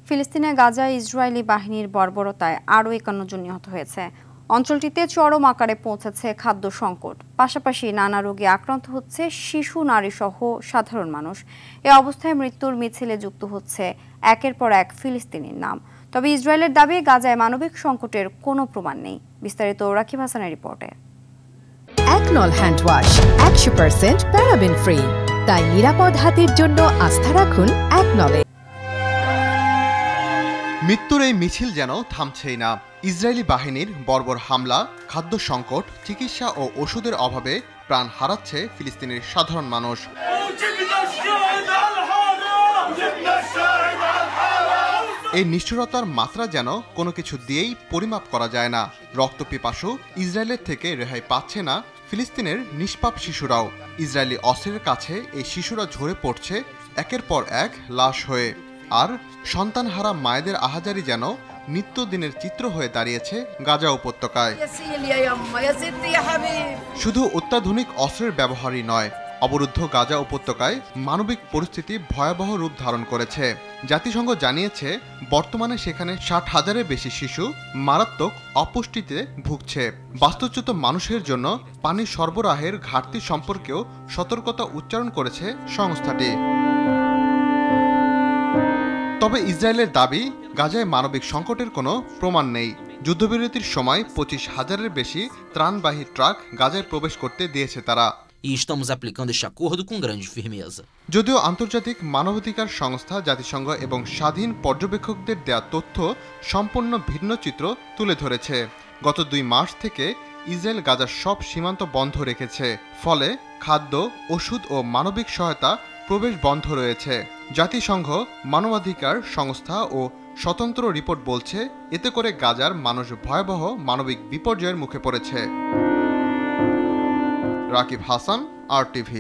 ফিলিস্তিনে গাজায় ইসরায়েলি বাহিনীর বর্বরতায় আরও ৫১ জন নিহত হয়েছে। অঞ্চলটিতে চরম আকারে পৌঁছেছে খাদ্য সংকট, পাশাপাশি নানা রোগে আক্রান্ত হচ্ছে শিশু, নারী সহ সাধারণ মানুষ। এ অবস্থায় মৃত্যুর মিছিলে যুক্ত হচ্ছে একের পর এক ফিলিস্তিনির নাম। তবে ইসরায়েলের দাবি, গাজায় মানবিক সংকটের কোনো প্রমাণ নেই। বিস্তারিত রাকিব হাসানের রিপোর্টে। একনল হ্যান্ড ওয়াশ ১০০% প্যারাবেন ফ্রি, তাই নিরাপদ হাতের জন্য আস্থা রাখুন একনলে। মৃত্যুর এই মিছিল যেন থামছেই না। ইসরায়েলি বাহিনীর বর্বর হামলা, খাদ্য সংকট, চিকিৎসা ও ওষুধের অভাবে প্রাণ হারাচ্ছে ফিলিস্তিনের সাধারণ মানুষ। এই নিষ্ঠুরতার মাত্রা যেন কোনো কিছু দিয়েই পরিমাপ করা যায় না। রক্তপিপাসু ইসরায়েলের থেকে রেহাই পাচ্ছে না ফিলিস্তিনের নিষ্পাপ শিশুরাও। ইসরায়েলি অস্ত্রের কাছে এই শিশুরা ঝরে পড়ছে একের পর এক লাশ হয়ে। আর সন্তানহারা মায়েদের আহাজারি যেন নিত্যদিনের চিত্র হয়ে দাঁড়িয়েছে গাজা উপত্যকায়। শুধু অত্যাধুনিক অস্ত্রের ব্যবহারই নয়, অবরুদ্ধ গাজা উপত্যকায় মানবিক পরিস্থিতি ভয়াবহ রূপ ধারণ করেছে। জাতিসংঘ জানিয়েছে, বর্তমানে সেখানে ৬০,০০০-এর বেশি শিশু মারাত্মক অপুষ্টিতে ভুগছে। বাস্তুচ্যুত মানুষের জন্য পানি সরবরাহের ঘাটতি সম্পর্কেও সতর্কতা উচ্চারণ করেছে সংস্থাটি। তবে ইসরায়েলের দাবি, গাজায় মানবিক সংকটের কোনো প্রমাণ নেই। যুদ্ধবিরতির সময় ২৫,০০০-এর বেশি ত্রাণবাহী ট্রাক গাজায় প্রবেশ করতে দিয়েছে তারা। যদিও আন্তর্জাতিক মানবাধিকার সংস্থা, জাতিসংঘ এবং স্বাধীন পর্যবেক্ষকদের দেয়া তথ্য সম্পূর্ণ ভিন্ন চিত্র তুলে ধরেছে। গত ২ মাস থেকে ইসরায়েল গাজার সব সীমান্ত বন্ধ রেখেছে। ফলে খাদ্য, ওষুধ ও মানবিক সহায়তা প্রবেশ বন্ধ রয়েছে। জাতিসংঘ মানবাধিকার সংস্থা ও স্বতন্ত্র রিপোর্ট বলছে, এতে করে গাজার মানুষ ভয়াবহ মানবিক বিপর্যয়ের মুখে পড়েছে। রাকিব হাসান, RTV।